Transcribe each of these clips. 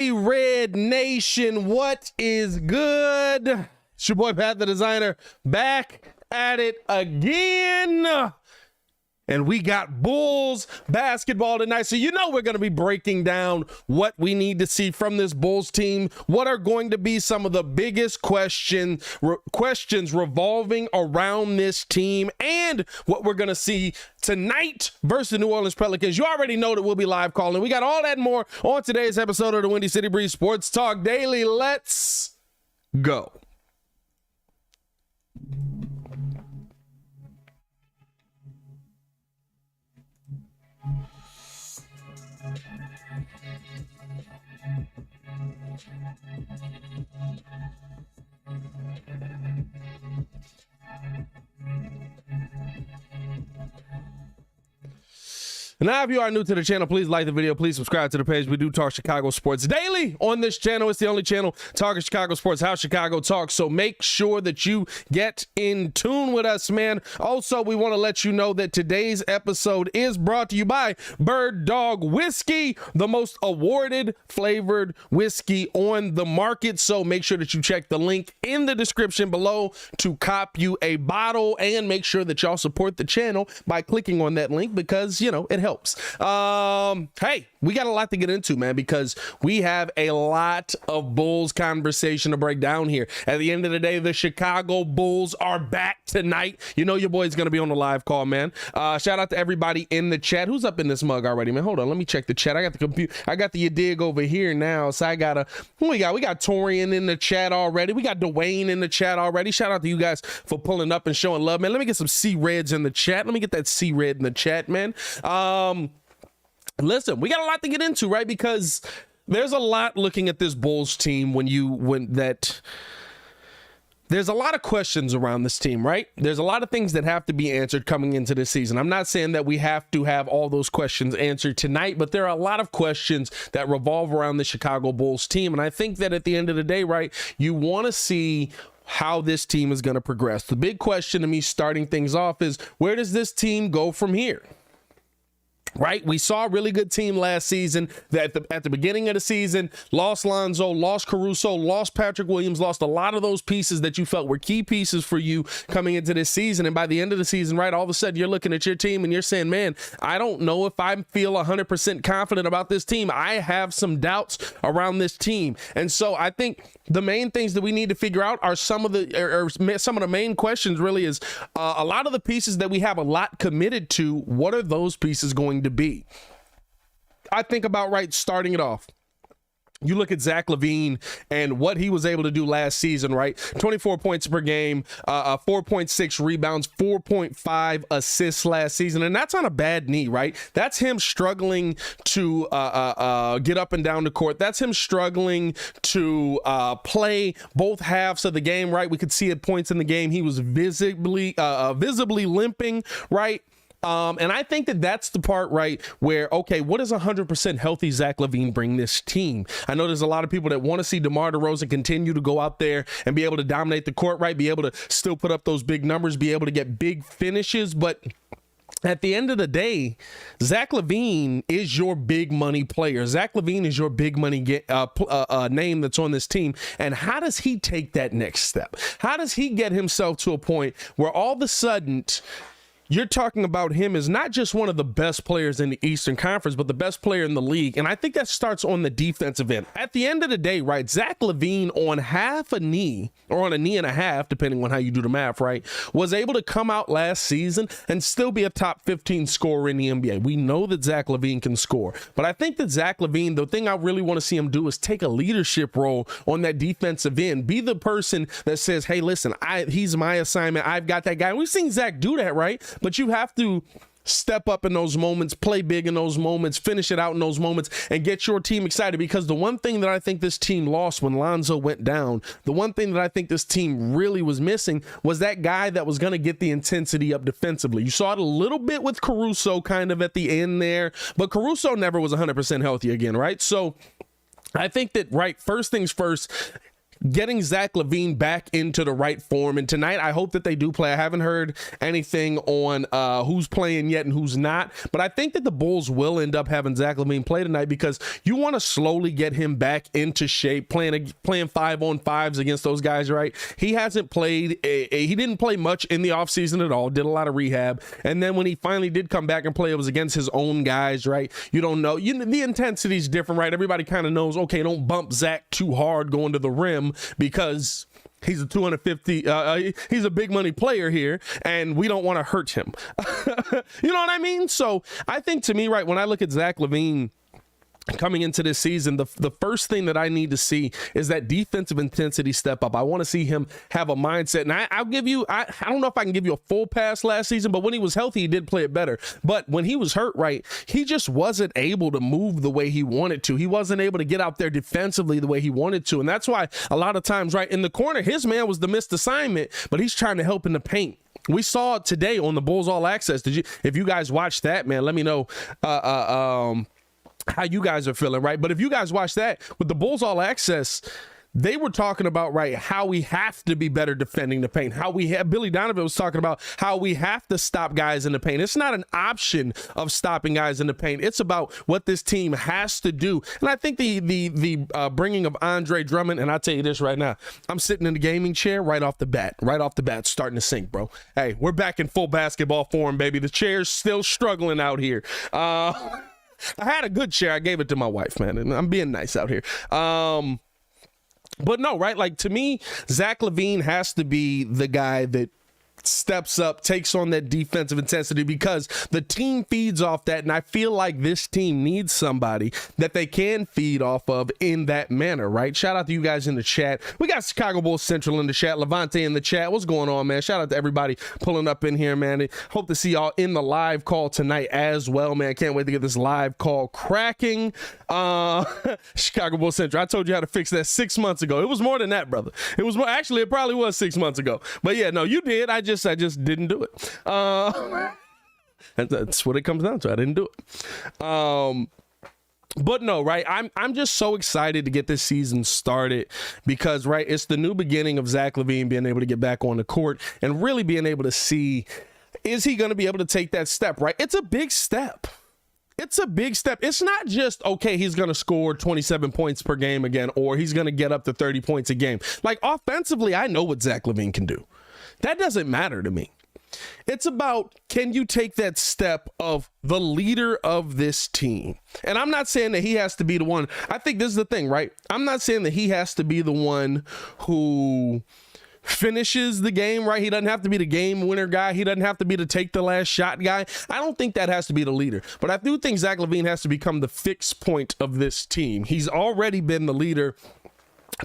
Red Nation, what is good? It's your boy Pat the Designer back at it again. And we got Bulls basketball tonight. So you know we're going to be breaking down what we need to see from this Bulls team. What are going to be some of the biggest questions revolving around this team, and what we're going to see tonight versus the New Orleans Pelicans. You already know that we'll be live calling. We got all that and more on today's episode of the Windy City Breeze Sports Talk Daily. Let's go. And now, if you are new to the channel, please like the video. Please subscribe to the page. We do talk Chicago sports daily on this channel. It's the only channel talking Chicago sports, how Chicago talks. So make sure that you get in tune with us, man. Also, we want to let you know that today's episode is brought to you by Bird Dog Whiskey, the most awarded flavored whiskey on the market. So make sure that you check the link in the description below to cop you a bottle, and make sure that y'all support the channel by clicking on that link, because, you know, it helps. Hey, we got a lot to get into, man, because we have a lot of Bulls conversation to break down here. At the end of the day, the Chicago Bulls are back tonight. You know your boy's going to be on the live call, man. Shout out to everybody in the chat. Who's up in this mug already, man? Hold on, let me check the chat. I got the computer. I got the dig over here now. So I got we got Torian in the chat already. We got Dwayne in the chat already. Shout out to you guys for pulling up and showing love, man. Let me get some C-Reds in the chat. Let me get that C-Red in the chat, man. Listen, we got a lot to get into, right? Because there's a lot looking at this Bulls team there's a lot of questions around this team, right? There's a lot of things that have to be answered coming into this season. I'm not saying that we have to have all those questions answered tonight, but there are a lot of questions that revolve around the Chicago Bulls team. And I think that at the end of the day, right, you want to see how this team is going to progress. The big question to me starting things off is, where does this team go from here? Right? We saw a really good team last season that at the beginning of the season lost Lonzo, lost Caruso, lost Patrick Williams, lost a lot of those pieces that you felt were key pieces for you coming into this season. And by the end of the season, right, all of a sudden you're looking at your team and you're saying, man, I don't know if I feel 100% confident about this team. I have some doubts around this team. And so I think the main things that we need to figure out are some of the main questions really is a lot of the pieces that we have a lot committed to. What are those pieces going to be? I think about, right, starting it off, you look at Zach LaVine and what he was able to do last season, right? 24 points per game, 4.6 rebounds, 4.5 assists last season. And that's on a bad knee, right? That's him struggling to get up and down the court. That's him struggling to play both halves of the game, right? We could see at points in the game he was visibly limping, right? And I think that that's the part, right, where, okay, what does 100% healthy Zach LaVine bring this team? I know there's a lot of people that want to see DeMar DeRozan continue to go out there and be able to dominate the court, right, be able to still put up those big numbers, be able to get big finishes, but at the end of the day, Zach LaVine is your big money player. Zach LaVine is your big money name that's on this team. And how does he take that next step? How does he get himself to a point where all of a sudden you're talking about him as not just one of the best players in the Eastern Conference, but the best player in the league? And I think that starts on the defensive end. At the end of the day, right, Zach LaVine on half a knee, or on a knee and a half, depending on how you do the math, right, was able to come out last season and still be a top 15 scorer in the NBA. We know that Zach LaVine can score, but I think that Zach LaVine, the thing I really want to see him do is take a leadership role on that defensive end. Be the person that says, hey, listen, he's my assignment. I've got that guy. And we've seen Zach do that, right? But you have to step up in those moments, play big in those moments, finish it out in those moments, and get your team excited. Because the one thing that I think this team lost when Lonzo went down, the one thing that I think this team really was missing was that guy that was going to get the intensity up defensively. You saw it a little bit with Caruso kind of at the end there, but Caruso never was 100% healthy again, right? So I think that, right, first things first, getting Zach LaVine back into the right form. And tonight, I hope that they do play. I haven't heard anything on who's playing yet and who's not, but I think that the Bulls will end up having Zach LaVine play tonight because you want to slowly get him back into shape, playing 5-on-5s against those guys, right? He hasn't played, he didn't play much in the offseason at all, did a lot of rehab. And then when he finally did come back and play, it was against his own guys, right? You don't know. The intensity is different, right? Everybody kind of knows, okay, don't bump Zach too hard going to the rim because he's a 250, he's a big money player here, and we don't want to hurt him. You know what I mean? So I think, to me, right, when I look at Zach LaVine coming into this season, the first thing that I need to see is that defensive intensity step up. I want to see him have a mindset. And I'll give you, I don't know if I can give you a full pass last season, but when he was healthy, he did play it better. But when he was hurt, right, he just wasn't able to move the way he wanted to. He wasn't able to get out there defensively the way he wanted to. And that's why a lot of times, right, in the corner, his man was the missed assignment, but he's trying to help in the paint. We saw it today on the Bulls All Access. If you guys watched that, man, let me know how you guys are feeling, right? But if you guys watch that with the Bulls All Access, they were talking about, right, how we have to be better defending the paint, how we have, Billy Donovan was talking about how we have to stop guys in the paint. It's not an option of stopping guys in the paint. It's about what this team has to do. And I think the bringing of Andre Drummond, and I'll tell you this right now, I'm sitting in the gaming chair right off the bat, starting to sink, bro. Hey, we're back in full basketball form, baby. The chair's still struggling out here. I had a good chair. I gave it to my wife, man, and I'm being nice out here. But no, right? Like, to me, Zach LaVine has to be the guy that steps up, takes on that defensive intensity, because the team feeds off that. And I feel like this team needs somebody that they can feed off of in that manner, right? Shout out to you guys in the chat. We got Chicago Bulls Central in the chat, Levante in the chat. What's going on, man? Shout out to everybody pulling up in here, man. Hope to see y'all in the live call tonight as well, man. Can't wait to get this live call cracking. Chicago Bulls Central, I told you how to fix that 6 months ago. It was more than that, brother. It was more, actually, it probably was 6 months ago. But yeah, no, you did. I just didn't do it. That's what it comes down to. I didn't do it. But no, right, I'm just so excited to get this season started because, right, it's the new beginning of Zach LaVine being able to get back on the court and really being able to see, is he going to be able to take that step, right? It's a big step. It's a big step. It's not just, okay, he's going to score 27 points per game again, or he's going to get up to 30 points a game. Like, offensively, I know what Zach LaVine can do. That doesn't matter to me. It's about, can you take that step of the leader of this team? And I'm not saying that he has to be the one. I think this is the thing, right? I'm not saying that he has to be the one who finishes the game, right? He doesn't have to be the game winner guy. He doesn't have to be the take the last shot guy. I don't think that has to be the leader. But I do think Zach LaVine has to become the fix point of this team. He's already been the leader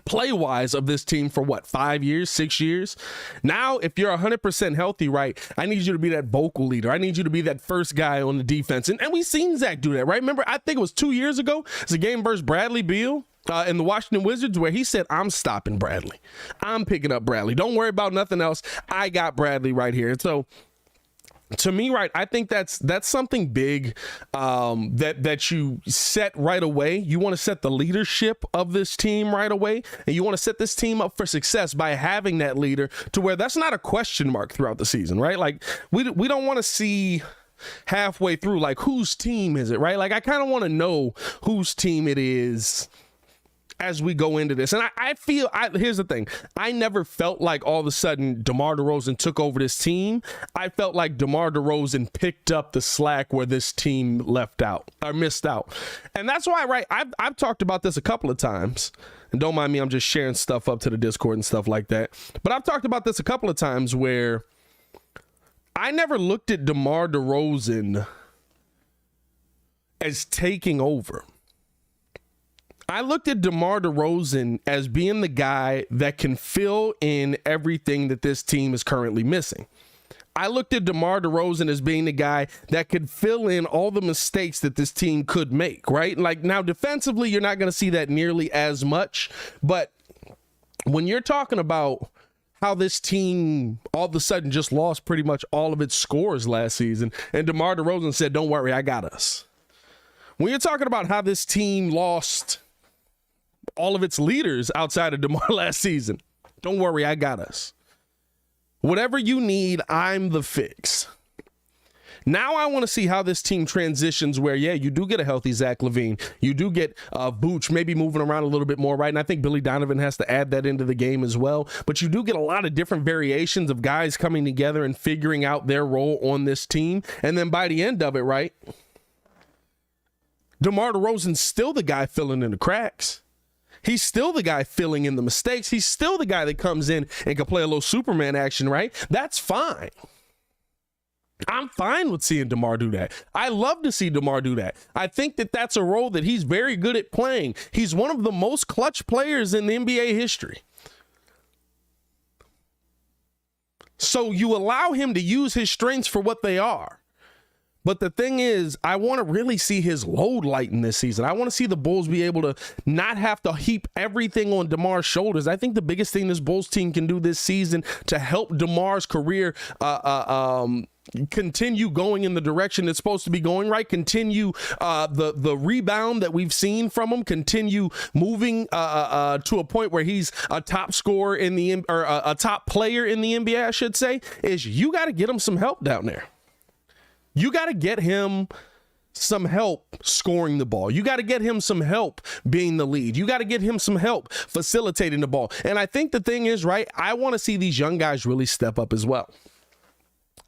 play-wise of this team for what, 5 years, 6 years? Now, if you're 100% healthy, right, I need you to be that vocal leader. I need you to be that first guy on the defense. And we've seen Zach do that, right? Remember, I think it was 2 years ago, it's a game versus Bradley Beal in the Washington Wizards where he said, I'm stopping Bradley. I'm picking up Bradley. Don't worry about nothing else. I got Bradley right here. And so, to me, right, I think that's something big that you set right away. You want to set the leadership of this team right away, and you want to set this team up for success by having that leader to where that's not a question mark throughout the season, right? Like, we don't want to see halfway through, like, whose team is it, right? Like, I kind of want to know whose team it is as we go into this. And I feel, here's the thing. I never felt like all of a sudden DeMar DeRozan took over this team. I felt like DeMar DeRozan picked up the slack where this team left out or missed out. And that's why, right, I've talked about this a couple of times. And don't mind me, I'm just sharing stuff up to the Discord and stuff like that. But I've talked about this a couple of times where I never looked at DeMar DeRozan as taking over. I looked at DeMar DeRozan as being the guy that can fill in everything that this team is currently missing. I looked at DeMar DeRozan as being the guy that could fill in all the mistakes that this team could make, right? Like, now defensively, you're not going to see that nearly as much, but when you're talking about how this team all of a sudden just lost pretty much all of its scores last season, and DeMar DeRozan said, don't worry, I got us. When you're talking about how this team lost all of its leaders outside of DeMar last season. Don't worry, I got us. Whatever you need, I'm the fix. Now I want to see how this team transitions where, yeah, you do get a healthy Zach LaVine. You do get Vooch maybe moving around a little bit more, right? And I think Billy Donovan has to add that into the game as well. But you do get a lot of different variations of guys coming together and figuring out their role on this team. And then by the end of it, right, DeMar DeRozan's still the guy filling in the cracks. He's still the guy filling in the mistakes. He's still the guy that comes in and can play a little Superman action, right? That's fine. I'm fine with seeing DeMar do that. I love to see DeMar do that. I think that that's a role that he's very good at playing. He's one of the most clutch players in the NBA history. So you allow him to use his strengths for what they are. But the thing is, I want to really see his load lighten this season. I want to see the Bulls be able to not have to heap everything on DeMar's shoulders. I think the biggest thing this Bulls team can do this season to help DeMar's career continue going in the direction it's supposed to be going, right? Continue the rebound that we've seen from him, continue moving to a point where he's a top scorer in the, or a top player in the NBA, I should say, is you got to get him some help down there. You got to get him some help scoring the ball. You got to get him some help being the lead. You got to get him some help facilitating the ball. And I think the thing is, right, I want to see these young guys really step up as well.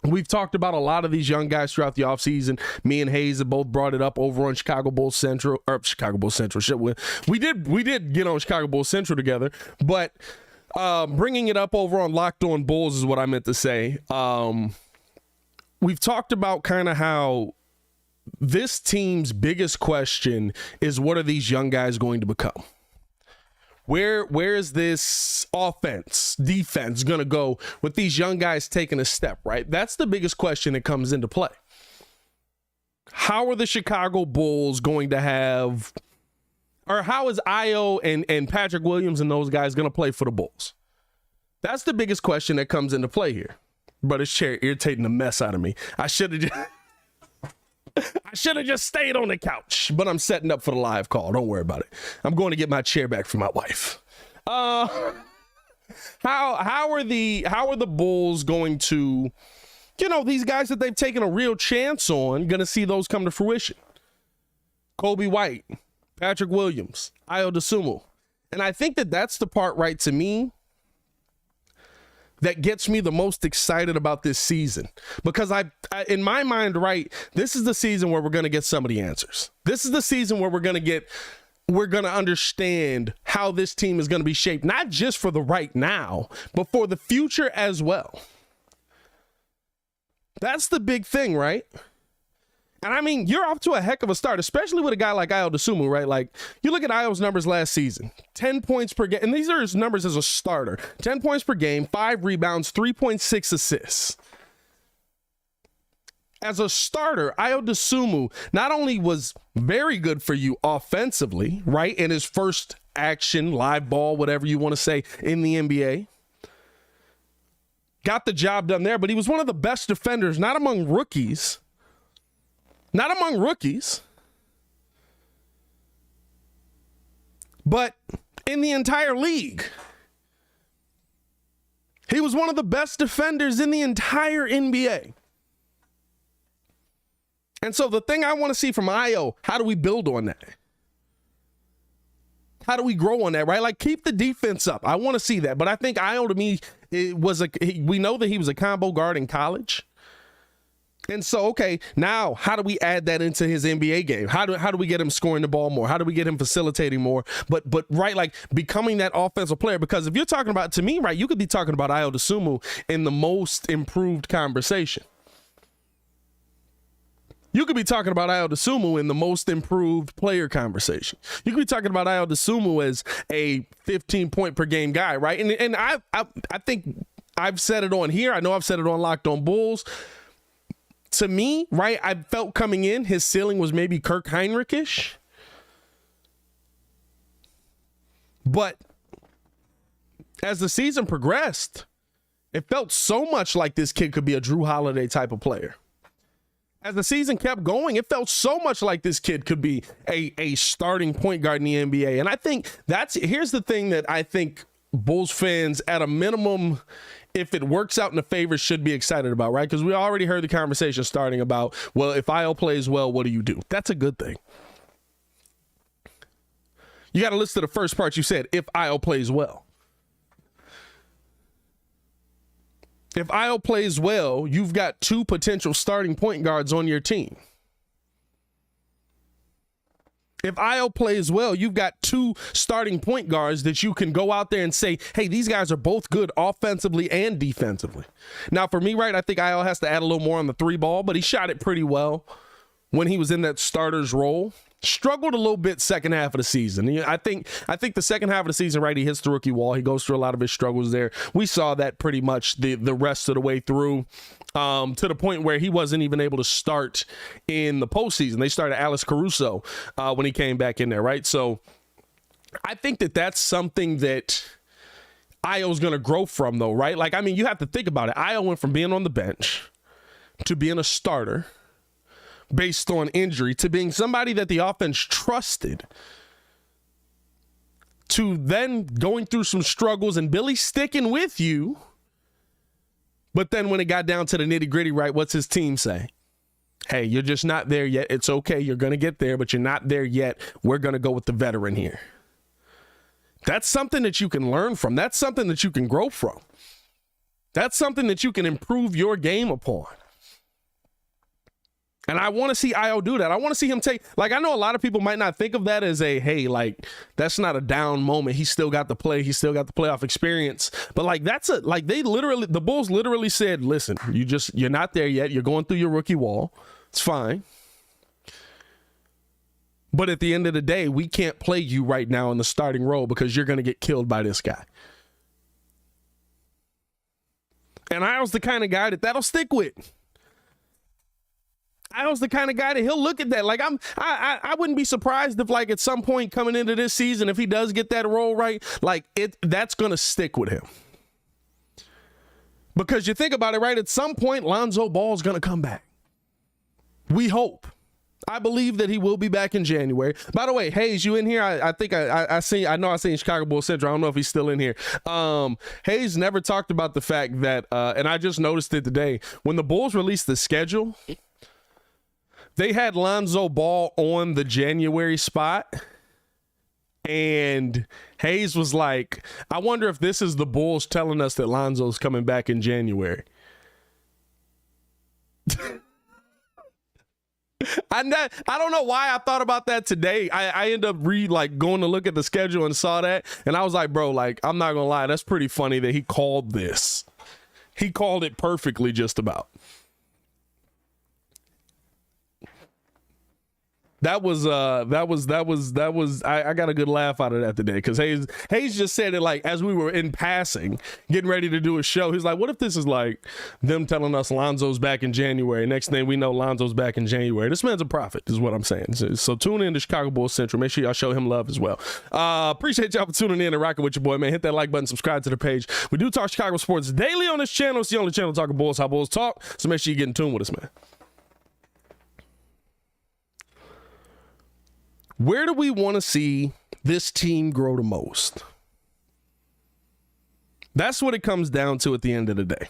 We've talked about a lot of these young guys throughout the offseason. Me and Hayes have both brought it up over on Chicago Bulls Central, or Chicago Bulls Central. Shit, we did get on Chicago Bulls Central together, but bringing it up over on Locked On Bulls is what I meant to say. We've talked about kind of how this team's biggest question is, what are these young guys going to become? Where is this offense, defense going to go with these young guys taking a step, right? That's the biggest question that comes into play. How are the Chicago Bulls going to have, or how is Ayo and Patrick Williams and those guys going to play for the Bulls? That's the biggest question that comes into play here. But this chair irritating the mess out of me. I should have just stayed on the couch, but I'm setting up for the live call. Don't worry about it. I'm going to get my chair back from my wife. How are the Bulls going to, these guys that they've taken a real chance on, going to see those come to fruition? Kobe White, Patrick Williams, Ayo Dosunmu. And I think that that's the part, right, to me, that gets me the most excited about this season, because I in my mind, right, this is the season where we're going to get some of the answers. This is the season where we're going to understand how this team is going to be shaped, not just for the right now, but for the future as well. That's the big thing, right? And I mean, you're off to a heck of a start, especially with a guy like Ayo Dosunmu, right? Like, you look at Ayo's numbers last season, 10 points per game. And these are his numbers as a starter. 10 points per game, 5 rebounds, 3.6 assists. As a starter, Ayo Dosunmu not only was very good for you offensively, right, in his first action, live ball, whatever you want to say, in the NBA. Got the job done there, but he was one of the best defenders, not among rookies, but in the entire league. He was one of the best defenders in the entire NBA. And so the thing I want to see from Ayo, how do we build on that? How do we grow on that, right? Like, keep the defense up. I want to see that. But I think Ayo, to me, we know that he was a combo guard in college. And so, okay, now how do we add that into his NBA game? How do we get him scoring the ball more? How do we get him facilitating more? But right, like, becoming that offensive player. Because if you're talking about, to me, right, you could be talking about Ayo Dosunmu in the most improved conversation. You could be talking about Ayo Dosunmu in the most improved player conversation. You could be talking about Ayo Dosunmu as a 15-point per game guy, right? And I think I've said it on here. I know I've said it on Locked On Bulls. To me, right, I felt coming in, his ceiling was maybe Kirk Heinrich-ish. But as the season progressed, it felt so much like this kid could be a Drew Holiday type of player. As the season kept going, it felt so much like this kid could be a starting point guard in the NBA. And I think here's the thing that I think Bulls fans, at a minimum, if it works out in the favor, should be excited about, right? Because we already heard the conversation starting about, well, if Ayo plays well, what do you do? That's a good thing. You got to listen to the first part you said, if Ayo plays well. If Ayo plays well, you've got 2 potential starting point guards on your team. If Ayo plays well, you've got 2 starting point guards that you can go out there and say, hey, these guys are both good offensively and defensively. Now, for me, right, I think Ayo has to add a little more on the 3 ball, but he shot it pretty well when he was in that starter's role. Struggled a little bit second half of the season. I think the second half of the season, right, he hits the rookie wall. He goes through a lot of his struggles there. We saw that pretty much the rest of the way through, to the point where he wasn't even able to start in the postseason. They started Alex Caruso when he came back in there, right? So I think that's something that Ayo's going to grow from, though, right? Like, I mean, you have to think about it. Ayo went from being on the bench to being a starter based on injury to being somebody that the offense trusted, to then going through some struggles and Billy sticking with you. But then when it got down to the nitty gritty, right, what's his team say? Hey, you're just not there yet. It's okay. You're going to get there, but you're not there yet. We're going to go with the veteran here. That's something that you can learn from. That's something that you can grow from. That's something that you can improve your game upon. And I want to see Ayo do that. I want to see him take, like, I know a lot of people might not think of that as a, hey, like, that's not a down moment. He still got the play. He still got the playoff experience. But like, the Bulls literally said, listen, you're not there yet. You're going through your rookie wall. It's fine. But at the end of the day, we can't play you right now in the starting role because you're going to get killed by this guy. And Ayo's the kind of guy that'll stick with. Ayo's the kind of guy that he'll look at that. Like, I wouldn't be surprised if, like, at some point coming into this season, if he does get that role right, like, that's going to stick with him. Because you think about it, right? At some point, Lonzo Ball is going to come back. We hope. I believe that he will be back in January. By the way, Hayes, you in here? I think I seen Chicago Bulls Central. I don't know if he's still in here. Hayes never talked about the fact that, and I just noticed it today, when the Bulls released the schedule, they had Lonzo Ball on the January spot, and Hayes was like, I wonder if this is the Bulls telling us that Lonzo's coming back in January. I don't know why I thought about that today. I ended up going to look at the schedule and saw that, and I was like, bro, like, I'm not gonna lie, that's pretty funny that he called this. He called it perfectly, just about. I got a good laugh out of that today, because Hayes just said it, like, as we were in passing, getting ready to do a show. He's like, what if this is like them telling us Lonzo's back in January? Next thing we know, Lonzo's back in January. This man's a prophet, is what I'm saying. So tune in to Chicago Bulls Central. Make sure y'all show him love as well. Appreciate y'all for tuning in and rocking with your boy, man. Hit that like button, subscribe to the page. We do talk Chicago sports daily on this channel. It's the only channel talking Bulls, how Bulls talk. So make sure you get in tune with us, man. Where do we want to see this team grow the most? That's what it comes down to at the end of the day.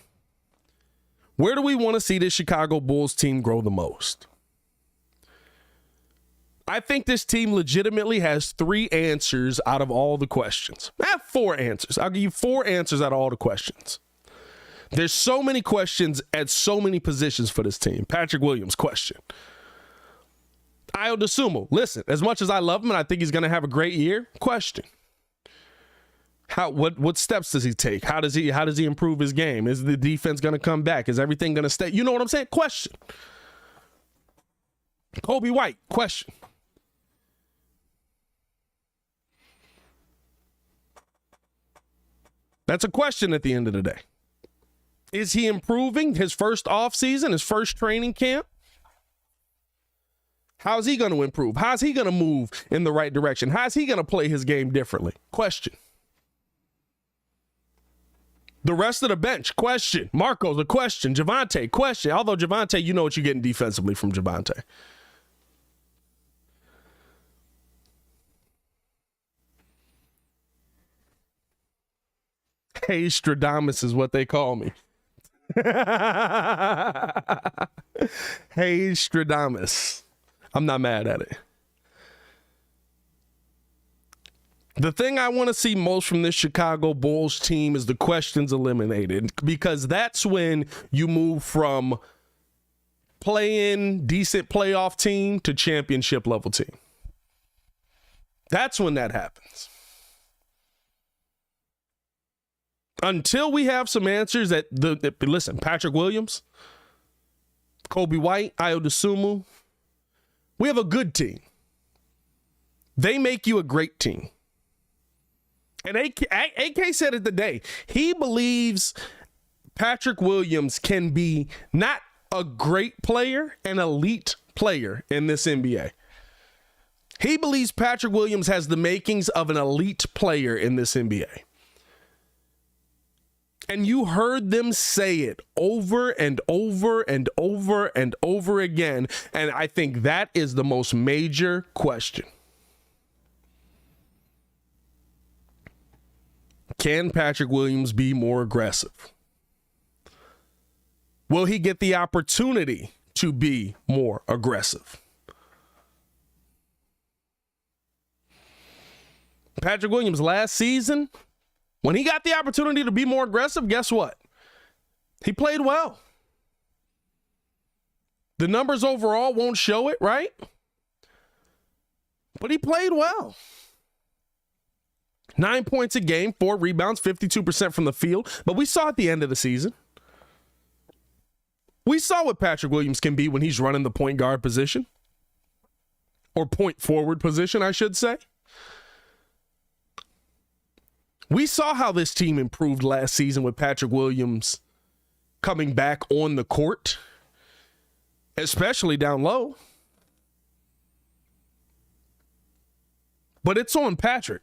Where do we want to see this Chicago Bulls team grow the most? I think this team legitimately has 3 answers out of all the questions. I have 4 answers. I'll give you 4 answers out of all the questions. There's so many questions at so many positions for this team. Patrick Williams, question. Ayo Dosunmu, listen, as much as I love him and I think he's going to have a great year, question. What steps does he take? How does he improve his game? Is the defense going to come back? Is everything going to stay? You know what I'm saying? Question. Kobe White, question. That's a question at the end of the day. Is he improving his first offseason, his first training camp? How's he going to improve? How's he going to move in the right direction? How's he going to play his game differently? Question. The rest of the bench, question. Marco's a question. Javonte, question. Although Javonte, you know what you're getting defensively from Javonte. Hey, Stradamus is what they call me. Hey, Stradamus. I'm not mad at it. The thing I want to see most from this Chicago Bulls team is the questions eliminated, because that's when you move from play-in, decent playoff team to championship level team. That's when that happens. Until we have some answers listen, Patrick Williams, Kobe White, Ayo Dosunmu, we have a good team. They make you a great team. And AK said it today. He believes Patrick Williams can be not a great player, an elite player in this NBA. He believes Patrick Williams has the makings of an elite player in this NBA. And you heard them say it over and over and over and over again. And I think that is the most major question. Can Patrick Williams be more aggressive? Will he get the opportunity to be more aggressive? Patrick Williams last season, when he got the opportunity to be more aggressive, guess what? He played well. The numbers overall won't show it, right? But he played well. 9 points a game, 4 rebounds, 52% from the field. But we saw at the end of the season, we saw what Patrick Williams can be when he's running the point guard position. Or point forward position, I should say. We saw how this team improved last season with Patrick Williams coming back on the court, especially down low. But it's on Patrick.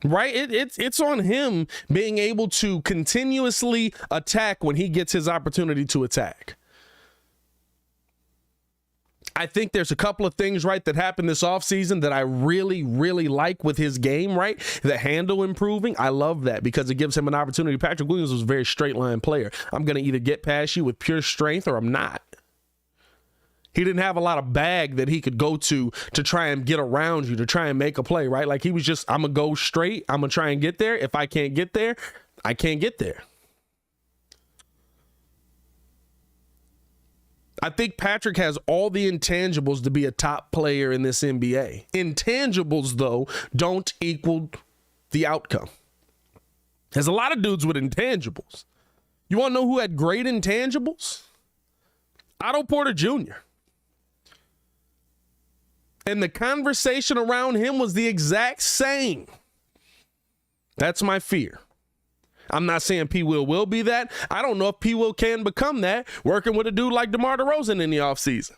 Right? It's on him being able to continuously attack when he gets his opportunity to attack. I think there's a couple of things, right, that happened this offseason that I really, really like with his game, right? The handle improving. I love that because it gives him an opportunity. Patrick Williams was a very straight line player. I'm going to either get past you with pure strength or I'm not. He didn't have a lot of bag that he could go to try and get around you, to try and make a play, right? Like he was just, I'm going to go straight. I'm going to try and get there. If I can't get there, I can't get there. I think Patrick has all the intangibles to be a top player in this NBA. Intangibles, though, don't equal the outcome. There's a lot of dudes with intangibles. You want to know who had great intangibles? Otto Porter Jr. And the conversation around him was the exact same. That's my fear. I'm not saying P. Will be that. I don't know if P. Will can become that working with a dude like DeMar DeRozan in the offseason.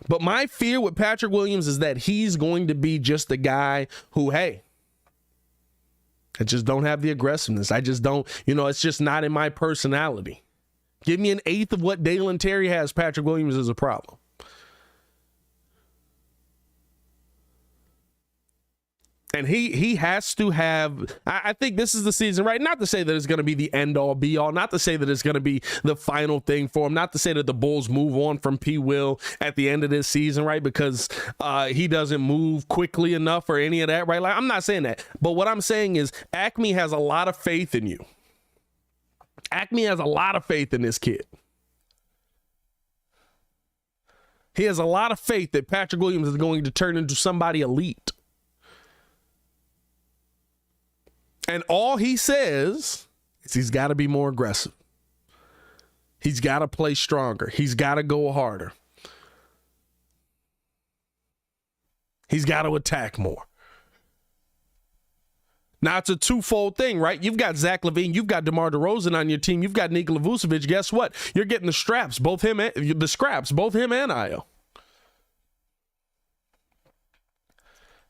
But my fear with Patrick Williams is that he's going to be just a guy who, hey, I just don't have the aggressiveness. I just don't, it's just not in my personality. Give me an eighth of what Dalen Terry has. Patrick Williams is a problem. And he has to have, I think this is the season, right? Not to say that it's going to be the end all be all, not to say that it's going to be the final thing for him, not to say that the Bulls move on from P. Will at the end of this season, right? Because he doesn't move quickly enough or any of that, right? Like, I'm not saying that. But what I'm saying is Acme has a lot of faith in you. Acme has a lot of faith in this kid. He has a lot of faith that Patrick Williams is going to turn into somebody elite. And all he says is he's got to be more aggressive. He's got to play stronger. He's got to go harder. He's got to attack more. Now, it's a twofold thing, right? You've got Zach LaVine, you've got DeMar DeRozan on your team, you've got Nikola Vucevic. Guess what? You're getting the scraps, both him and Ayo.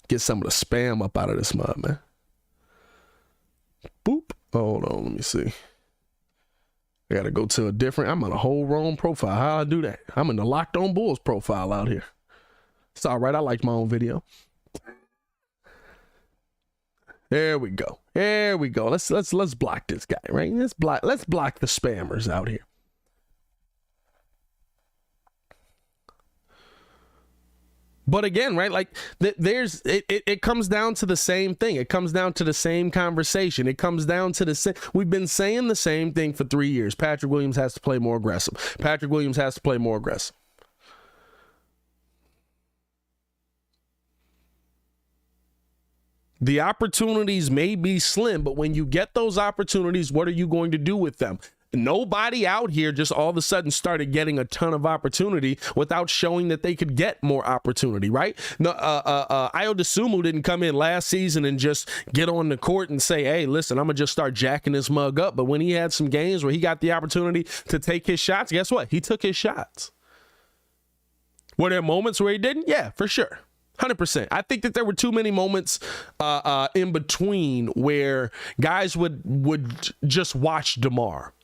Get some of the spam up out of this mud, man. Boop. Hold on, let me see. I got to go to a different, I'm on a whole wrong profile. How I do that? I'm in the Locked On Bulls profile out here. It's all right. I liked my own video. There we go. There we go. Let's block this guy, right? Let's block the spammers out here. But again, right, like it comes down to the same thing. It comes down to the same conversation. It comes down to the same. We've been saying the same thing for 3 years. Patrick Williams has to play more aggressive. Patrick Williams has to play more aggressive. The opportunities may be slim, but when you get those opportunities, what are you going to do with them? Nobody out here just all of a sudden started getting a ton of opportunity without showing that they could get more opportunity, right? No, Ayo Dosunmu didn't come in last season and just get on the court and say, hey, listen, I'm going to just start jacking this mug up. But when he had some games where he got the opportunity to take his shots, guess what? He took his shots. Were there moments where he didn't? Yeah, for sure. 100%. I think that there were too many moments in between where guys would just watch DeMar.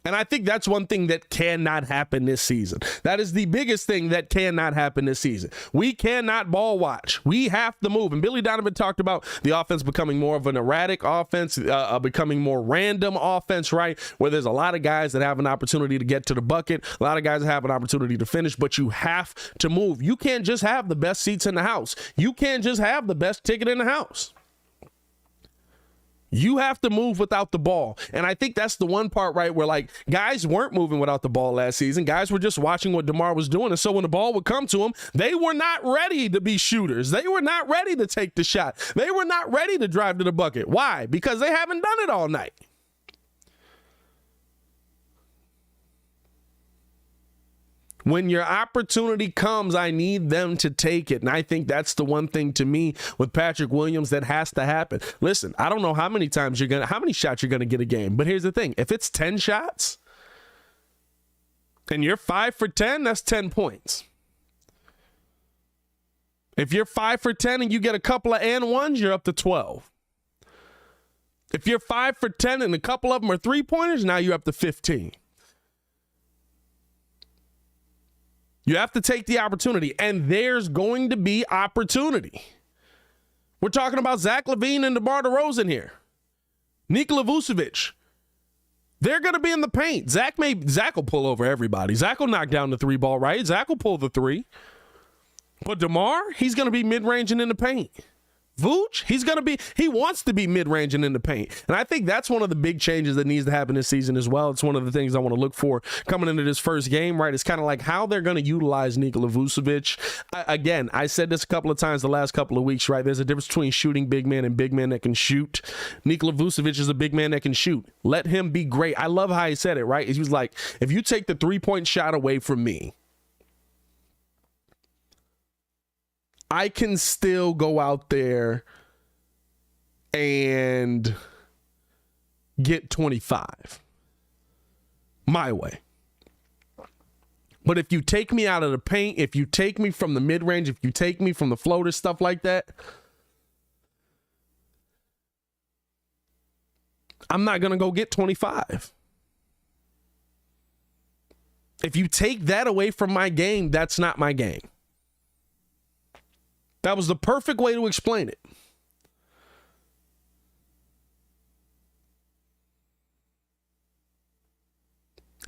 And I think that's one thing that cannot happen this season. That is the biggest thing that cannot happen this season. We cannot ball watch. We have to move. And Billy Donovan talked about the offense becoming more of an erratic offense, becoming more random offense, right? Where there's a lot of guys that have an opportunity to get to the bucket, a lot of guys that have an opportunity to finish, but you have to move. You can't just have the best seats in the house. You can't just have the best ticket in the house. You have to move without the ball. And I think that's the one part, right, where, like, guys weren't moving without the ball last season. Guys were just watching what DeMar was doing. And so when the ball would come to them, they were not ready to be shooters. They were not ready to take the shot. They were not ready to drive to the bucket. Why? Because they haven't done it all night. When your opportunity comes, I need them to take it. And I think that's the one thing to me with Patrick Williams that has to happen. Listen, I don't know how many shots you're going to get a game. But here's the thing. If it's 10 shots and you're 5 for 10, that's 10 points. If you're 5 for 10 and you get a couple of and ones, you're up to 12. If you're 5 for 10 and a couple of them are 3-pointers, now you're up to 15. You have to take the opportunity, and there's going to be opportunity. We're talking about Zach LaVine and DeMar DeRozan here. Nikola Vucevic. They're going to be in the paint. Zach will pull over everybody. Zach will knock down the 3-ball, right? Zach will pull the 3. But DeMar, he's going to be mid-range and in the paint. Vooch, he wants to be mid-range and in the paint. And I think that's one of the big changes that needs to happen this season as well. It's one of the things I want to look for coming into this first game, right? It's kind of like how they're going to utilize Nikola Vucevic. Again, I said this a couple of times the last couple of weeks, right? There's a difference between shooting big men and big men that can shoot. Nikola Vucevic is a big man that can shoot. Let him be great. I love how he said it, right? He was like, if you take the 3-point shot away from me, I can still go out there and get 25 my way. But if you take me out of the paint, if you take me from the mid-range, if you take me from the floater, stuff like that, I'm not going to go get 25. If you take that away from my game, that's not my game. That was the perfect way to explain it.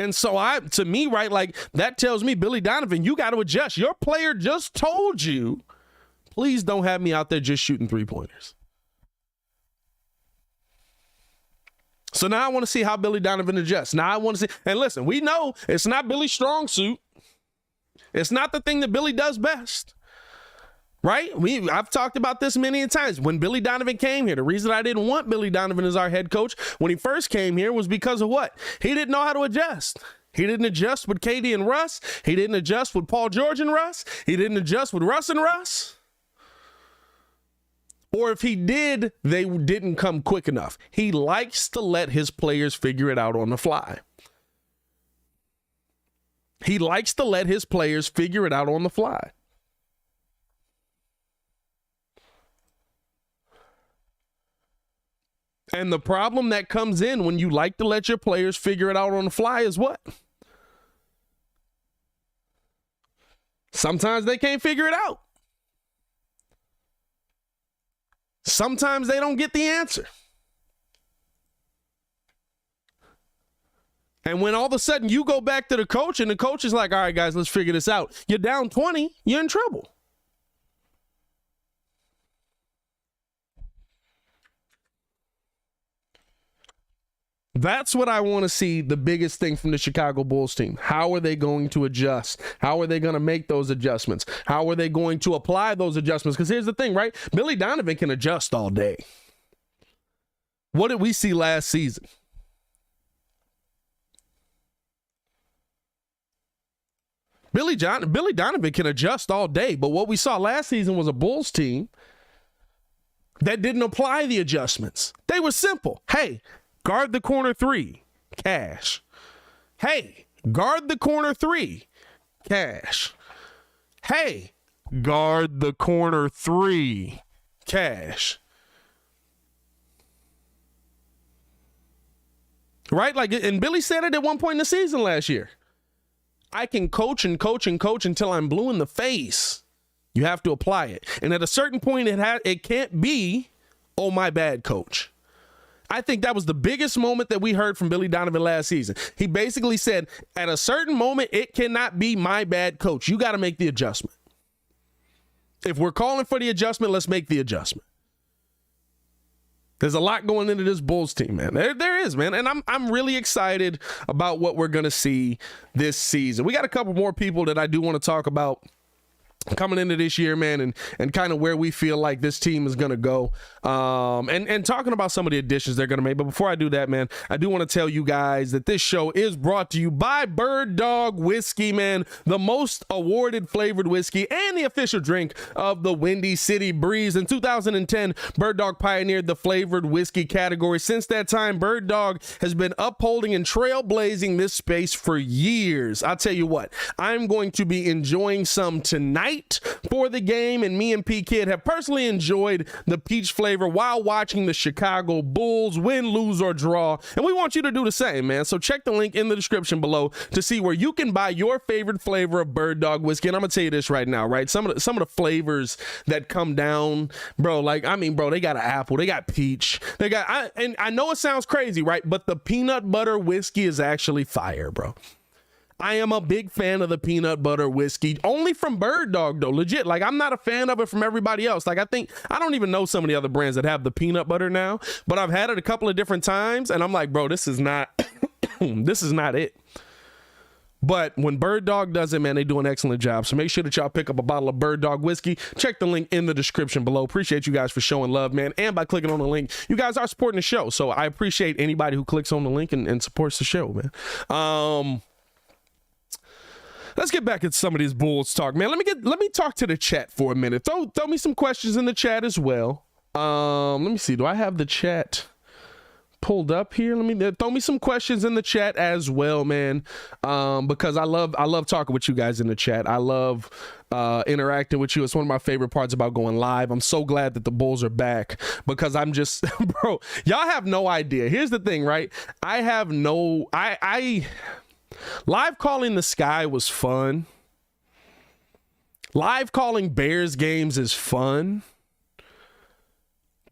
And so to me, right, like that tells me, Billy Donovan, you got to adjust. Your player just told you, please don't have me out there just shooting 3-pointers. So now I want to see how Billy Donovan adjusts. Now I want to see, and listen, we know it's not Billy's strong suit. It's not the thing that Billy does best. Right? I've talked about this many times. When Billy Donovan came here, the reason I didn't want Billy Donovan as our head coach when he first came here was because of what? He didn't know how to adjust. He didn't adjust with KD and Russ. He didn't adjust with Paul George and Russ. He didn't adjust with Russ and Russ. Or if he did, they didn't come quick enough. He likes to let his players figure it out on the fly. He likes to let his players figure it out on the fly. And the problem that comes in when you like to let your players figure it out on the fly is what? Sometimes they can't figure it out. Sometimes they don't get the answer. And when all of a sudden you go back to the coach and the coach is like, all right, guys, let's figure this out. You're down 20, you're in trouble. That's what I want to see, the biggest thing from the Chicago Bulls team. How are they going to adjust? How are they going to make those adjustments? How are they going to apply those adjustments? Because here's the thing, right? Billy Donovan can adjust all day. What did we see last season? Billy Donovan can adjust all day, but what we saw last season was a Bulls team that didn't apply the adjustments. They were simple. Hey, guard the corner three, cash. Hey, guard the corner three, cash. Hey, guard the corner three, cash. Right? Like, and Billy said it at one point in the season last year. I can coach and coach and coach until I'm blue in the face. You have to apply it. And at a certain point, it can't be, oh, my bad, coach. I think that was the biggest moment that we heard from Billy Donovan last season. He basically said, at a certain moment, it cannot be my bad, coach. You got to make the adjustment. If we're calling for the adjustment, let's make the adjustment. There's a lot going into this Bulls team, man. There is, man. And I'm really excited about what we're going to see this season. We got a couple more people that I do want to talk about coming into this year, man, and kind of where we feel like this team is going to go, and talking about some of the additions they're going to make. But before I do that, man, I do want to tell you guys that this show is brought to you by Bird Dog Whiskey, man, the most awarded flavored whiskey and the official drink of the Windy City Breeze. In 2010, Bird Dog pioneered the flavored whiskey category. Since that time, Bird Dog has been upholding and trailblazing this space for years. I'll tell you what, I'm going to be enjoying some tonight for the game, and me and P Kid have personally enjoyed the peach flavor while watching the Chicago Bulls win, lose, or draw, and we want you to do the same, man. So check the link in the description below to see where you can buy your favorite flavor of Bird Dog whiskey. And I'm gonna tell you this right now, right? Some of the flavors that come down, bro, like, I mean, bro, they got an apple, they got peach, they got, and I know it sounds crazy, right? But the peanut butter whiskey is actually fire, bro. I am a big fan of the peanut butter whiskey, only from Bird Dog, though. Legit. Like, I'm not a fan of it from everybody else. Like, I don't even know some of the other brands that have the peanut butter now, but I've had it a couple of different times, and I'm like, bro, this is not, this is not it. But when Bird Dog does it, man, they do an excellent job. So make sure that y'all pick up a bottle of Bird Dog whiskey. Check the link in the description below. Appreciate you guys for showing love, man. And by clicking on the link, you guys are supporting the show. So I appreciate anybody who clicks on the link and supports the show, man. Let's get back into some of these Bulls talk, man. Let me talk to the chat for a minute. Throw me some questions in the chat as well. Let me see. Do I have the chat pulled up here? Let me throw me some questions in the chat as well, man. Because I love talking with you guys in the chat. I love interacting with you. It's one of my favorite parts about going live. I'm so glad that the Bulls are back because I'm just, bro, y'all have no idea. Here's the thing, right? Live calling the Sky was fun. Live calling Bears games is fun.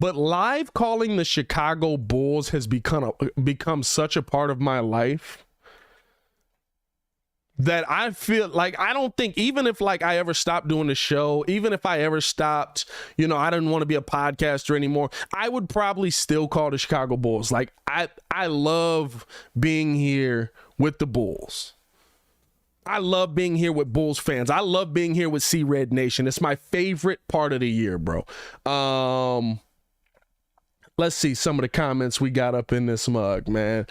But live calling the Chicago Bulls has become such a part of my life that I feel like I don't think, even if like I ever stopped doing the show, even if I ever stopped, I didn't want to be a podcaster anymore, I would probably still call the Chicago Bulls. Like I love being here with the Bulls. I love being here with Bulls fans. I love being here with Sea Red Nation. It's my favorite part of the year, bro. Let's see some of the comments we got up in this mug, man.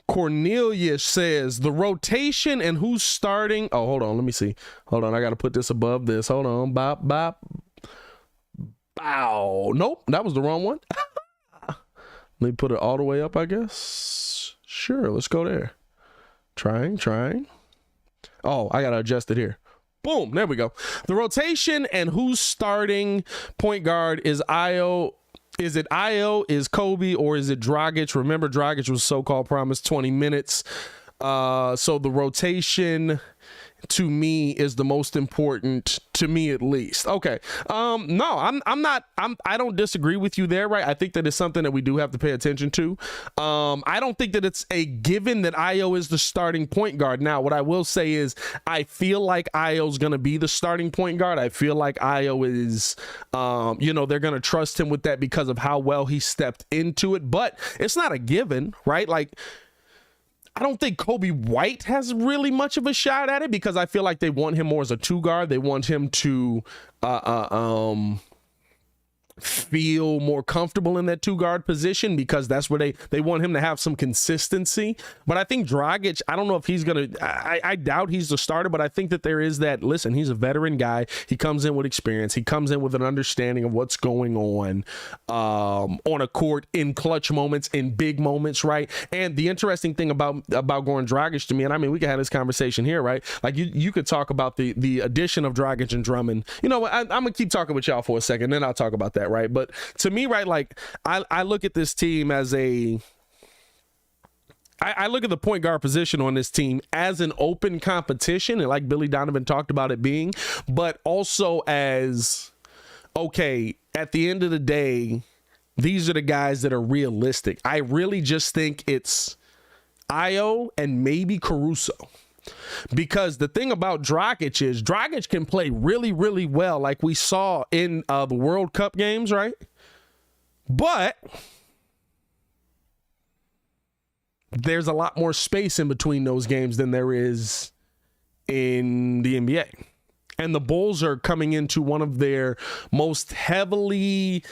Cornelius says the rotation and who's starting. Oh, hold on. Let me see. Hold on. I got to put this above this. Hold on. Bop, bop. Bow. Nope. That was the wrong one. Let me put it all the way up, I guess. Sure. Let's go there. Trying. Oh, I got to adjust it here. Boom. There we go. The rotation and who's starting point guard is Ayo. Is it Ayo, is Kobe, or is it Dragic? Remember, Dragic was so-called promised 20 minutes. So the rotation to me is the most important, to me at least. Okay. No, I don't disagree with you there, right? I think that it's something that we do have to pay attention to. I don't think that it's a given that Ayo is the starting point guard. Now, what I will say is I feel like Ayo's going to be the starting point guard. I feel like Ayo is, they're going to trust him with that because of how well he stepped into it, but it's not a given, right? Like, I don't think Kobe White has really much of a shot at it because I feel like they want him more as a two guard. They want him to feel more comfortable in that two guard position because that's where they want him to have some consistency. But I think Dragic, I don't know if he's going to, I doubt he's the starter, but I think that there is that, listen, he's a veteran guy. He comes in with experience. He comes in with an understanding of what's going on a court in clutch moments, in big moments, right? And the interesting thing about Goran Dragic to me, and I mean, we can have this conversation here, right? Like you could talk about the addition of Dragic and Drummond. You know what? I'm going to keep talking with y'all for a second, then I'll talk about that, right? But to me, right, like I look at this team as I look at the point guard position on this team as an open competition, and like Billy Donovan talked about it being, but also as, okay, at the end of the day, these are the guys that are realistic. I really just think it's Ayo and maybe Caruso. Because the thing about Dragic is Dragic can play really, really well like we saw in the World Cup games, right? But there's a lot more space in between those games than there is in the NBA. And the Bulls are coming into one of their most heavily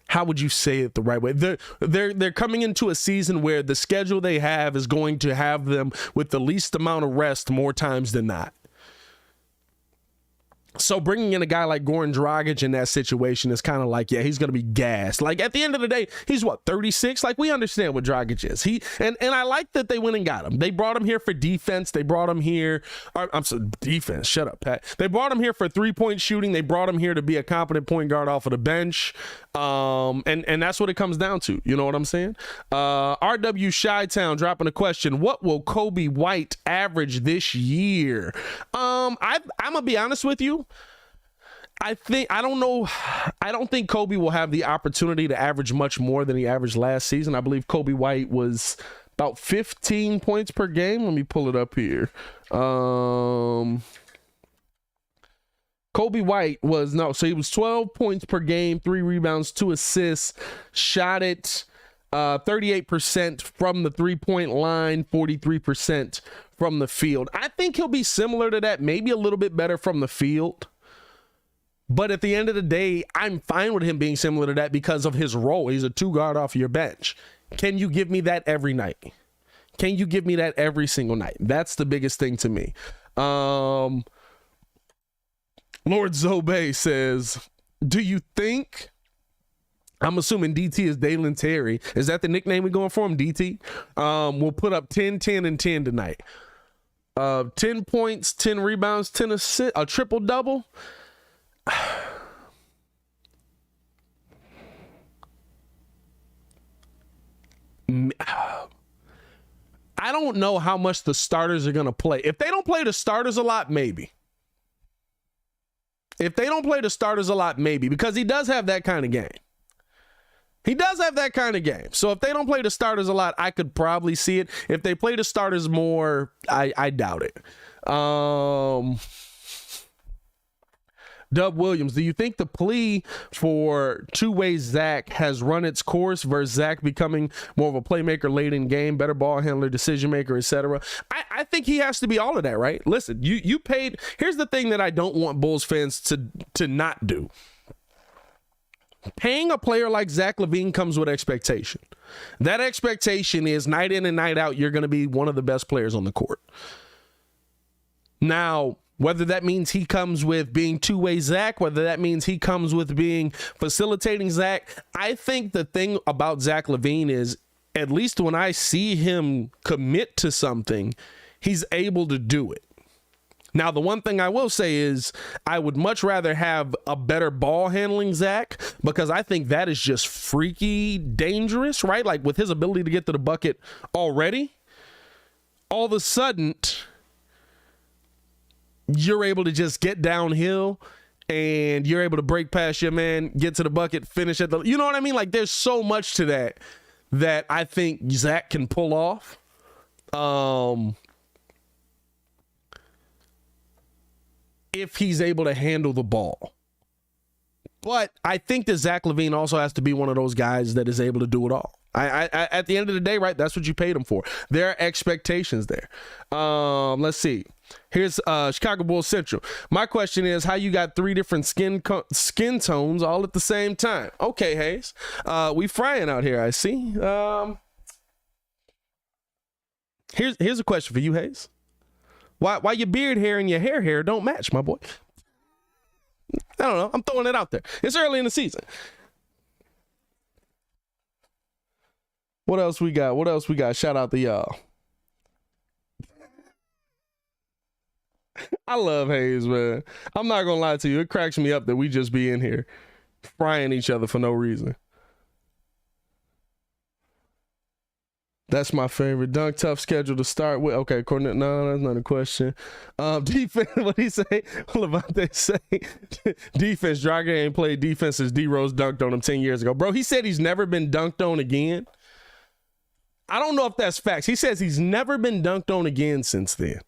how would you say it the right way? They're coming into a season where the schedule they have is going to have them with the least amount of rest more times than not. So bringing in a guy like Goran Dragic in that situation is kind of like, yeah, he's going to be gassed. Like at the end of the day, he's what, 36? Like we understand what Dragic is. And I like that they went and got him. They brought him here for defense. They brought him here. I'm sorry, defense. Shut up, Pat. They brought him here for 3-point shooting. They brought him here to be a competent point guard off of the bench. And that's what it comes down to. You know what I'm saying? RW Chi-Town dropping a question. What will Kobe White average this year? I'm going to be honest with you. I don't think Kobe will have the opportunity to average much more than he averaged last season. I believe Kobe White was about 15 points per game. Let me pull it up here. Kobe White so he was 12 points per game, 3 rebounds, 2 assists, shot it 38% from the 3-point line, 43% from the field. I think he'll be similar to that, maybe a little bit better from the field. But at the end of the day, I'm fine with him being similar to that because of his role. He's a two guard off your bench. Can you give me that every night? Can you give me that every single night? That's the biggest thing to me. Lord Zobe says, do you think, I'm assuming DT is Dalen Terry. Is that the nickname we're going for him, DT? We'll put up 10, 10, and 10 tonight. 10 points, 10 rebounds, 10 assists, a triple-double. I don't know how much the starters are going to play. If they don't play the starters a lot, maybe. If they don't play the starters a lot, maybe. Because he does have that kind of game. He does have that kind of game. So if they don't play the starters a lot, I could probably see it. If they play the starters more, I doubt it. Dub Williams, do you think the plea for two-way Zach has run its course versus Zach becoming more of a playmaker late in game, better ball handler, decision maker, etc.? I think he has to be all of that, right? Listen, you paid. Here's the thing that I don't want Bulls fans to not do. Paying a player like Zach LaVine comes with expectation. That expectation is night in and night out, you're going to be one of the best players on the court. Now, whether that means he comes with being two-way Zach, whether that means he comes with being facilitating Zach, I think the thing about Zach LaVine is, at least when I see him commit to something, he's able to do it. Now, the one thing I will say is I would much rather have a better ball handling Zach, because I think that is just freaky dangerous, right? Like with his ability to get to the bucket already, all of a sudden you're able to just get downhill and you're able to break past your man, get to the bucket, finish at the, you know what I mean? Like there's so much to that I think Zach can pull off. If he's able to handle the ball. But I think that Zach LaVine also has to be one of those guys that is able to do it all. I at the end of the day, right, that's what you paid him for. There are expectations there. Let's see. Here's Chicago Bulls Central. My question is how you got 3 different skin tones all at the same time. Okay, Hayes. We frying out here, I see. Here's a question for you, Hayes. Why your beard hair and your hair don't match, my boy? I don't know. I'm throwing it out there. It's early in the season. What else we got? Shout out to y'all. I love Hayes, man. I'm not going to lie to you. It cracks me up that we just be in here frying each other for no reason. That's my favorite. Dunk tough schedule to start with. Okay, no, that's not a question. Defense, what he say? Levante say? Defense, Dragic ain't played defense since D-Rose dunked on him 10 years ago. Bro, he said he's never been dunked on again. I don't know if that's facts. He says he's never been dunked on again since then.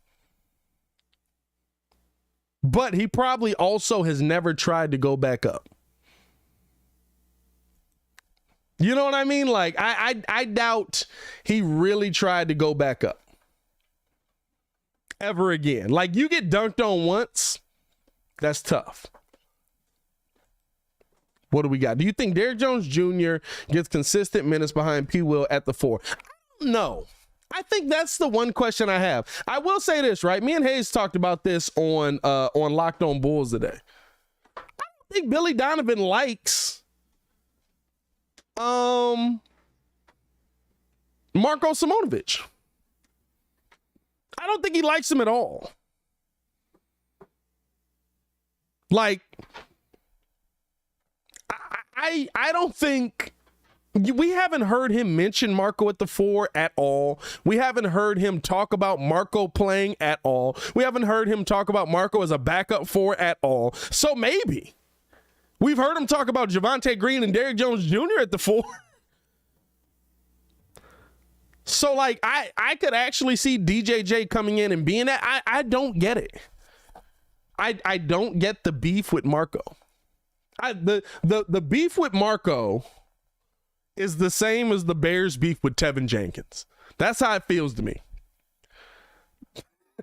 But he probably also has never tried to go back up. You know what I mean? Like, I doubt he really tried to go back up ever again. Like, you get dunked on once, that's tough. What do we got? Do you think Derrick Jones Jr. gets consistent minutes behind P. Will at the 4? No. I think that's the one question I have. I will say this, right? Me and Hayes talked about this on Locked On Bulls today. I don't think Billy Donovan likes Marko Simonovic. I don't think he likes him at all. Like, I don't think we haven't heard him mention Marko at the 4 at all. We haven't heard him talk about Marko playing at all. We haven't heard him talk about Marko as a backup 4 at all. So maybe we've heard him talk about Javonte Green and Derrick Jones Jr. at the 4. So, like, I could actually see DJJ coming in and being that. I don't get it. I don't get the beef with Marko. The beef with Marko is the same as the Bears beef with Tevin Jenkins. That's how it feels to me.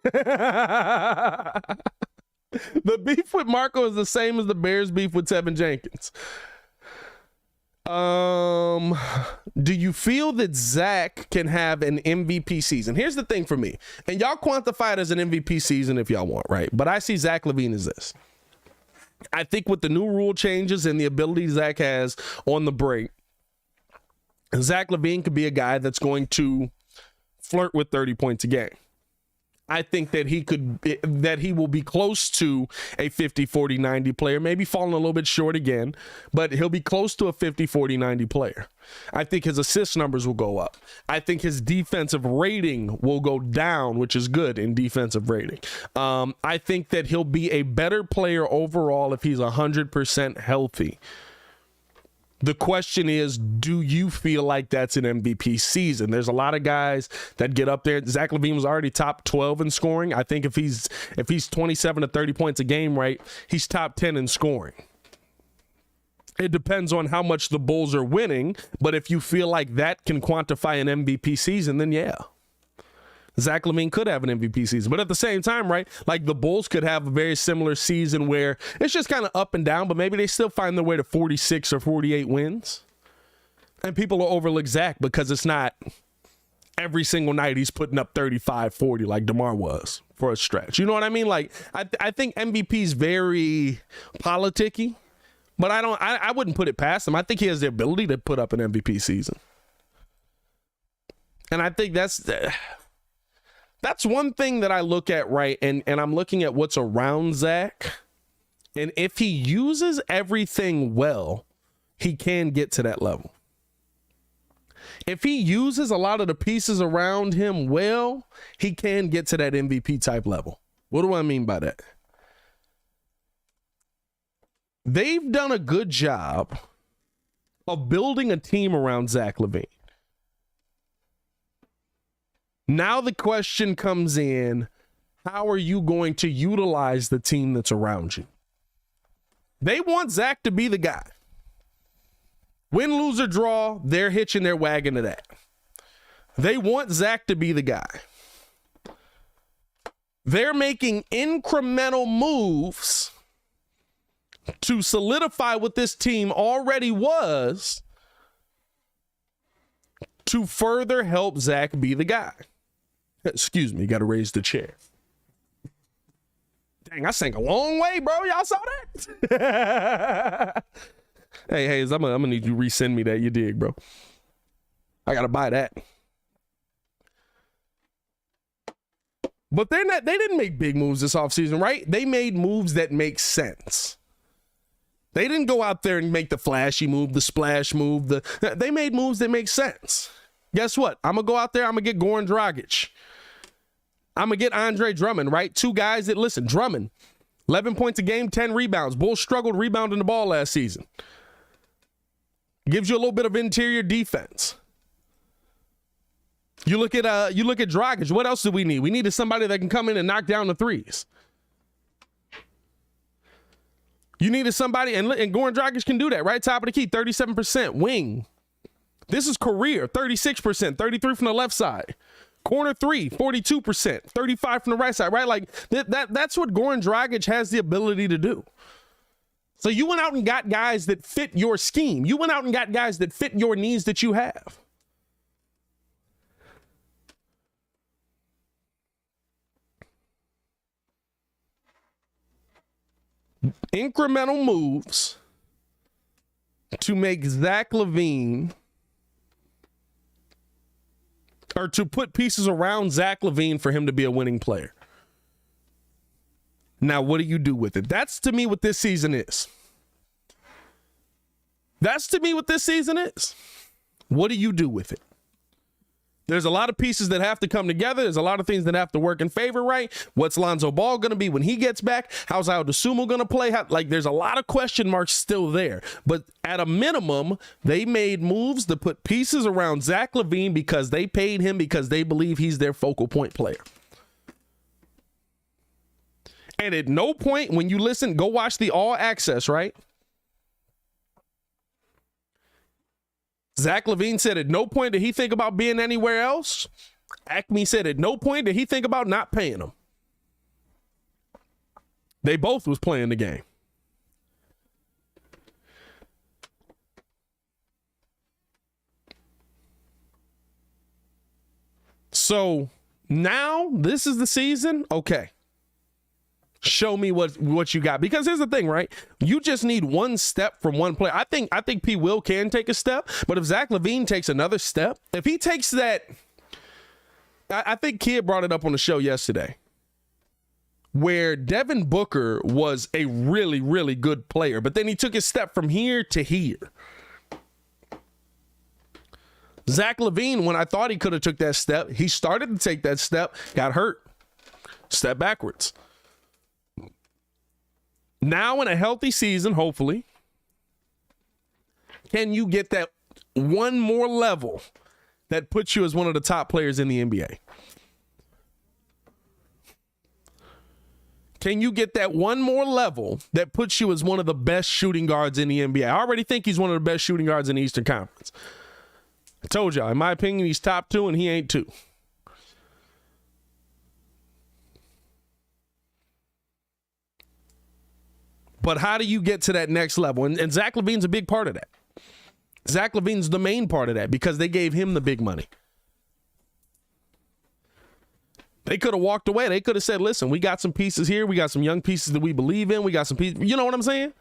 The beef with Marko is the same as the Bears beef with Tevin Jenkins. Do you feel that Zach can have an MVP season? Here's the thing for me, and y'all quantify it as an MVP season if y'all want, right? But I see Zach LaVine as this. I think with the new rule changes and the ability Zach has on the break, Zach LaVine could be a guy that's going to flirt with 30 points a game. I think that he will be close to a 50, 40, 90 player, maybe falling a little bit short again, but he'll be close to a 50, 40, 90 player. I think his assist numbers will go up. I think his defensive rating will go down, which is good in defensive rating. I think that he'll be a better player overall if he's 100% healthy. The question is, do you feel like that's an MVP season? There's a lot of guys that get up there. Zach LaVine was already top 12 in scoring. I think if he's 27 to 30 points a game, right, he's top 10 in scoring. It depends on how much the Bulls are winning, but if you feel like that can quantify an MVP season, then yeah. Zach LaVine could have an MVP season. But at the same time, right, like the Bulls could have a very similar season where it's just kind of up and down, but maybe they still find their way to 46 or 48 wins. And people will overlook Zach because it's not every single night he's putting up 35, 40 like DeMar was for a stretch. You know what I mean? Like, I think MVP is very politicky, but I wouldn't put it past him. I think he has the ability to put up an MVP season. And I think that's That's one thing that I look at, right? And I'm looking at what's around Zach. And if he uses everything well, he can get to that level. If he uses a lot of the pieces around him well, he can get to that MVP type level. What do I mean by that? They've done a good job of building a team around Zach LaVine. Now the question comes in, how are you going to utilize the team that's around you? They want Zach to be the guy. Win, lose, or draw, they're hitching their wagon to that. They want Zach to be the guy. They're making incremental moves to solidify what this team already was to further help Zach be the guy. Excuse me, got to raise the chair. Dang, I sank a long way, bro. Y'all saw that? Hey, I'm gonna need you to resend me that. You dig, bro? I gotta buy that. But they didn't make big moves this offseason, right? They made moves that make sense. They didn't go out there and make the flashy move, the splash move. They made moves that make sense. Guess what? I'm gonna go out there. I'm gonna get Goran Dragic. I'm gonna get Andre Drummond, right? Two guys that, listen, Drummond, 11 points a game, 10 rebounds. Bulls struggled rebounding the ball last season. Gives you a little bit of interior defense. You look at Dragic. What else do we need? We needed somebody that can come in and knock down the threes. You needed somebody, and Goran Dragic can do that, right? Top of the key, 37% wing. This is career, 36%, 33 from the left side. Corner three, 42%, 35 from the right side, right? Like that's what Goran Dragic has the ability to do. So you went out and got guys that fit your scheme. You went out and got guys that fit your needs that you have. Incremental moves to make Zach LaVine, or to put pieces around Zach LaVine for him to be a winning player. Now, what do you do with it? That's to me what this season is. That's to me what this season is. What do you do with it? There's a lot of pieces that have to come together. There's a lot of things that have to work in favor, right? What's Lonzo Ball going to be when he gets back? How's Ayo Dosunmu going to play? There's a lot of question marks still there. But at a minimum, they made moves to put pieces around Zach LaVine because they paid him, because they believe he's their focal point player. And at no point when you listen, go watch the All Access, right? Zach LaVine said at no point did he think about being anywhere else. Acme said at no point did he think about not paying him. They both was playing the game. So now this is the season. Okay. Show me what you got. Because here's the thing, right? You just need one step from one player. I think P. Will can take a step, but if Zach LaVine takes another step, if he takes that, I think Kid brought it up on the show yesterday, where Devin Booker was a really, really good player, but then he took his step from here to here. Zach LaVine, when I thought he could have took that step, he started to take that step, got hurt, step backwards. Now in a healthy season, hopefully, can you get that one more level that puts you as one of the top players in the NBA? Can you get that one more level that puts you as one of the best shooting guards in the NBA? I already think he's one of the best shooting guards in the Eastern Conference. I told y'all, in my opinion, he's top 2 and he ain't 2. But how do you get to that next level? And Zach LaVine's a big part of that. Zach LaVine's the main part of that because they gave him the big money. They could have walked away. They could have said, listen, we got some pieces here. We got some young pieces that we believe in. We got some pieces. You know what I'm saying?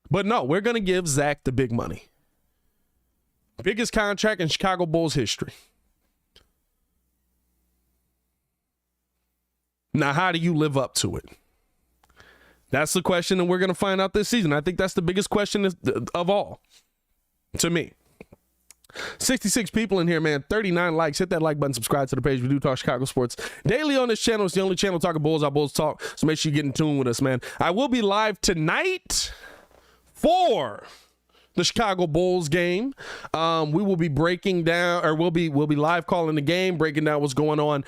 But no, we're going to give Zach the big money. Biggest contract in Chicago Bulls history. Now, how do you live up to it? That's the question that we're going to find out this season. I think that's the biggest question of all, to me. 66 people in here, man. 39 likes. Hit that like button. Subscribe to the page. We do talk Chicago sports daily on this channel. It's the only channel talking Bulls. Our Bulls talk. So make sure you get in tune with us, man. I will be live tonight for the Chicago Bulls game. We will be breaking down, or we'll be live calling the game, breaking down what's going on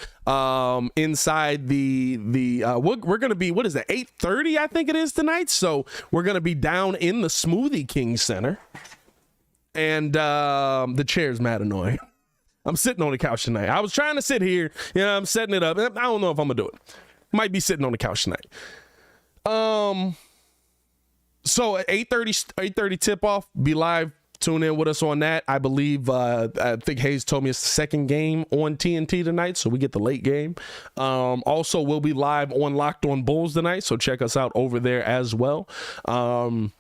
inside the we're gonna be, what is that, 8:30 I think it is tonight. So we're gonna be down in the Smoothie King Center, and the chair's mad annoying. I'm sitting on the couch tonight. I was trying to sit here, I'm setting it up. I don't know if I'm gonna do it. Might be sitting on the couch tonight. So at 8:30 tip-off, be live. Tune in with us on that. I believe, I think Hayes told me it's the second game on TNT tonight, so we get the late game. Also, we'll be live on Locked On Bulls tonight, so check us out over there as well. Gonna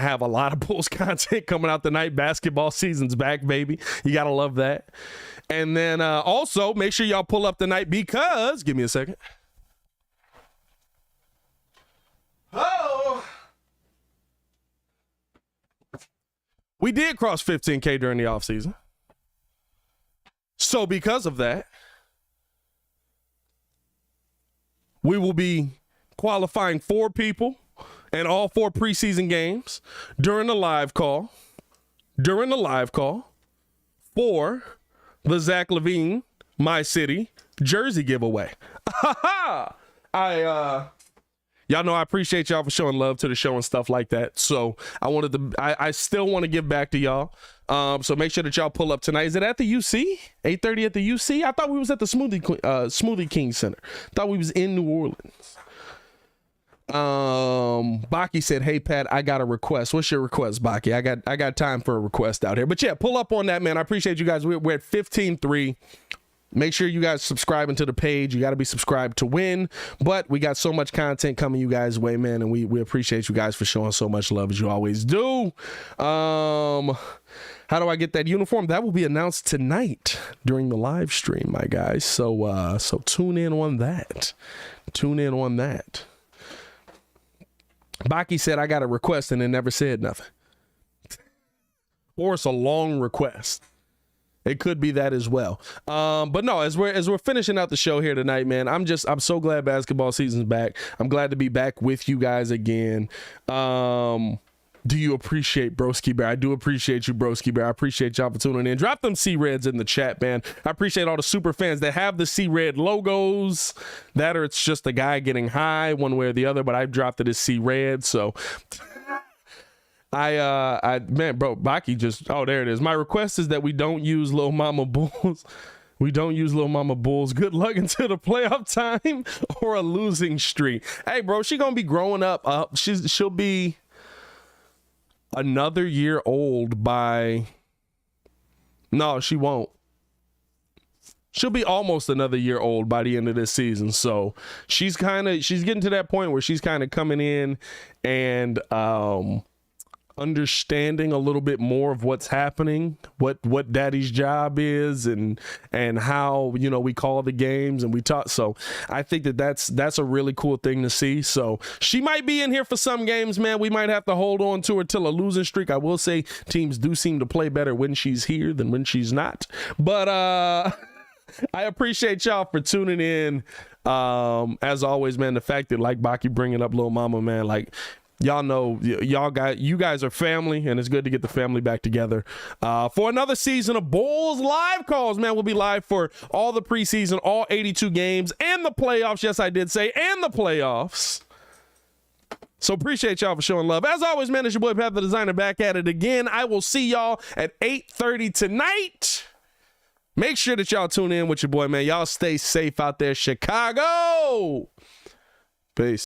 have a lot of Bulls content coming out tonight. Basketball season's back, baby. You gotta love that. And then also, make sure y'all pull up tonight because, give me a second. Oh! We did cross 15K during the offseason. So because of that, we will be qualifying 4 people and all 4 preseason games during the live call for the Zach LaVine, My City jersey giveaway. Y'all know I appreciate y'all for showing love to the show and stuff like that. So I still want to give back to y'all. So make sure that y'all pull up tonight. Is it at the UC? 8:30 at the UC? I thought we was at the Smoothie King Center. Thought we was in New Orleans. Baki said, "Hey Pat, I got a request." What's your request, Baki? I got time for a request out here. But yeah, pull up on that, man. I appreciate you guys. We're at 15-3. Make sure you guys subscribing to the page. You got to be subscribed to win. But we got so much content coming you guys' way, man. And we appreciate you guys for showing so much love as you always do. How do I get that uniform? That will be announced tonight during the live stream, my guys. So tune in on that. Tune in on that. Baki said, I got a request and it never said nothing. Or it's a long request. It could be that as well. But no, as we're finishing out the show here tonight, man, I'm so glad basketball season's back. I'm glad to be back with you guys again. Do you appreciate Broski Bear? I do appreciate you, Broski Bear. I appreciate y'all for tuning in. Drop them C-Reds in the chat, man. I appreciate all the super fans that have the C-Red logos. That or it's just a guy getting high one way or the other, but I dropped it as C-Red, so... man, bro, Baki just, oh, there it is. My request is that we don't use Lil Mama Bulls. We don't use Lil Mama Bulls. Good luck until the playoff time or a losing streak. Hey, bro, she gonna be growing up. She'll be another year old by, no, she won't. She'll be almost another year old by the end of this season. So she's getting to that point where she's kind of coming in and, understanding a little bit more of what's happening, what daddy's job is, and how, we call the games and we talk. So I think that's a really cool thing to see. So she might be in here for some games, man. We might have to hold on to her till a losing streak. I will say teams do seem to play better when she's here than when she's not. But I appreciate y'all for tuning in. As always, man, the fact that, like Baki bringing up Lil Mama, man, like, y'all know, you guys are family, and it's good to get the family back together for another season of Bulls live calls, man. We'll be live for all the preseason, all 82 games, and the playoffs. Yes, I did say, and the playoffs. So appreciate y'all for showing love. As always, man, it's your boy Pat the Designer back at it again. I will see y'all at 8:30 tonight. Make sure that y'all tune in with your boy, man. Y'all stay safe out there, Chicago. Peace.